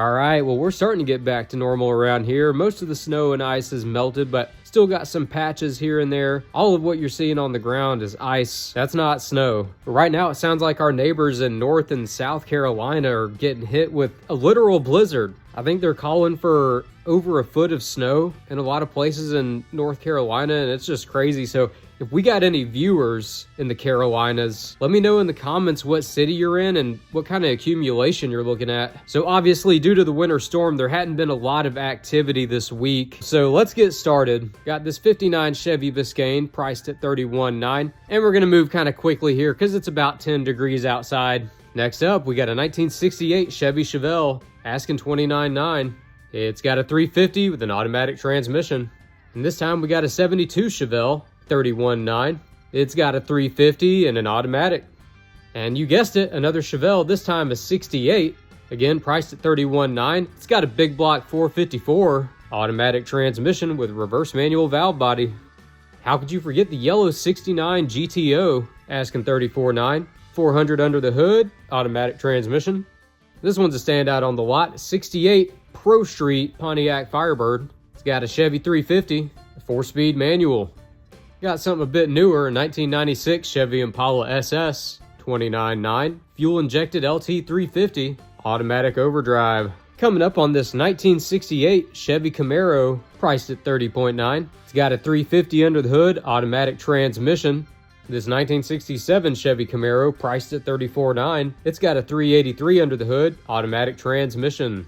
All right, well, we're starting to get back to normal around here. Most of the snow and ice has melted, but still got some patches here and there. All of what you're seeing on the ground is ice. That's not snow. But right now, it sounds like our neighbors in North and South Carolina are getting hit with a literal blizzard. I think they're calling for over a foot of snow in a lot of places in North Carolina, and it's just crazy. So if we got any viewers in the Carolinas, let me know in the comments what city you're in and what kind of accumulation you're looking at. So obviously, due to the winter storm, there hadn't been a lot of activity this week. So let's get started. Got this 59 Chevy Biscayne priced at $31,900, and we're gonna move kind of quickly here because it's about 10 degrees outside. Next up, we got a 1968 Chevy Chevelle, asking $29,900. It's got a 350 with an automatic transmission. And this time we got a 72 Chevelle, $31,900. It's got a 350 and an automatic. And you guessed it, another Chevelle, this time a 68. Again, priced at $31,900. It's got a big block 454, automatic transmission with reverse manual valve body. How could you forget the yellow 69 GTO, asking $34,900. 400 under the hood, automatic transmission. This one's a standout on the lot, 68 Pro Street Pontiac Firebird. It's got a Chevy 350, a 4-speed manual. Got something a bit newer, a 1996 Chevy Impala SS, $29,900. Fuel-injected LT 350, automatic overdrive. Coming up on this 1968 Chevy Camaro, priced at $30,900. It's got a 350 under the hood, automatic transmission. This 1967 Chevy Camaro, priced at $34,900. It's got a 383 under the hood, automatic transmission.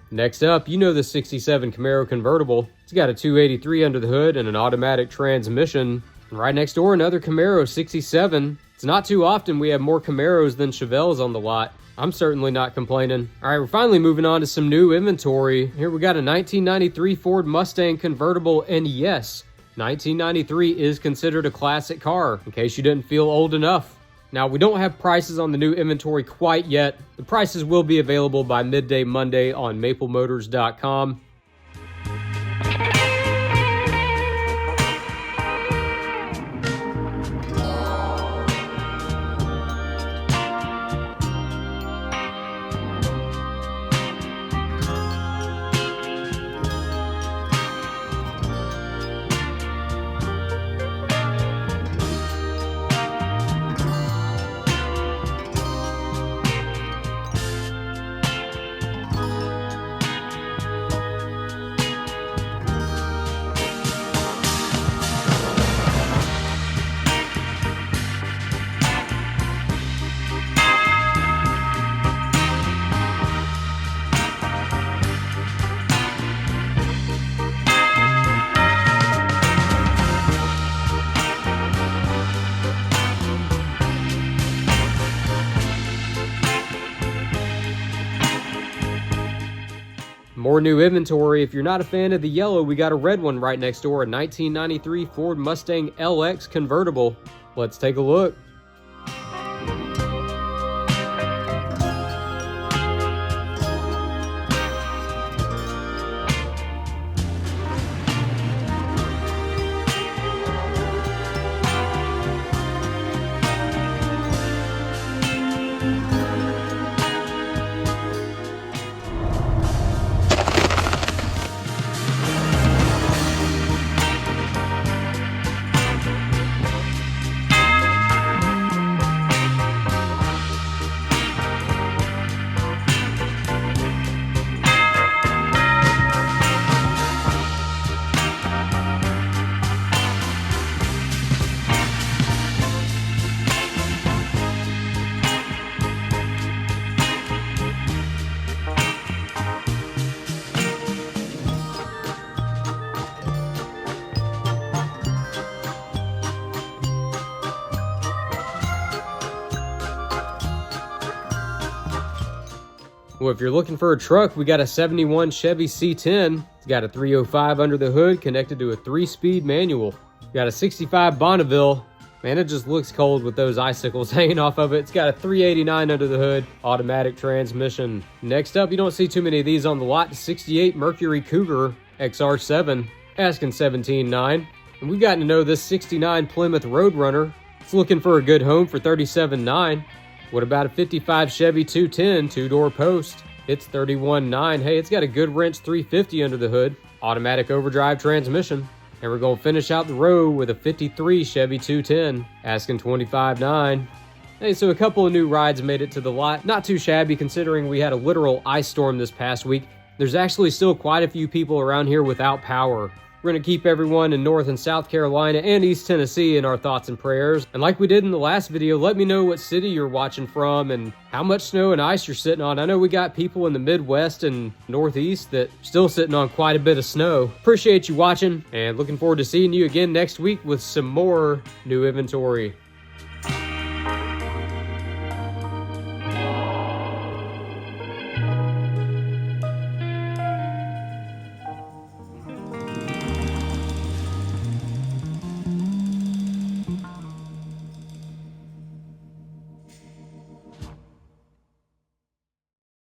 Next up, you know the 67 Camaro convertible. It's got a 283 under the hood and an automatic transmission. And right next door, another Camaro 67. It's not too often we have more Camaros than Chevelles on the lot. I'm certainly not complaining. All right, we're finally moving on to some new inventory. Here we got a 1993 Ford Mustang convertible, and yes, 1993 is considered a classic car, in case you didn't feel old enough. Now, we don't have prices on the new inventory quite yet. The prices will be available by midday Monday on maplemotors.com. More new inventory. If you're not a fan of the yellow, we got a red one right next door, a 1993 Ford Mustang LX convertible. Let's take a look. Well, if you're looking for a truck, we got a 71 Chevy C10. It's got a 305 under the hood, connected to a 3-speed manual. Got a 65 Bonneville. Man, it just looks cold with those icicles hanging off of it. It's got a 389 under the hood, automatic transmission. Next up, you don't see too many of these on the lot. 68 Mercury Cougar XR7, asking $17,900. And we've gotten to know this 69 Plymouth Roadrunner. It's looking for a good home for $37,900. What about a 55 Chevy 210 two-door post? It's 31.9. Hey, it's got a good wrench 350 under the hood. Automatic overdrive transmission. And we're going to finish out the row with a 53 Chevy 210, asking 25.9. Hey, so a couple of new rides made it to the lot. Not too shabby considering we had a literal ice storm this past week. There's actually still quite a few people around here without power. We're going to keep everyone in North and South Carolina and East Tennessee in our thoughts and prayers. And like we did in the last video, let me know what city you're watching from and how much snow and ice you're sitting on. I know we got people in the Midwest and Northeast that still sitting on quite a bit of snow. Appreciate you watching and looking forward to seeing you again next week with some more new inventory.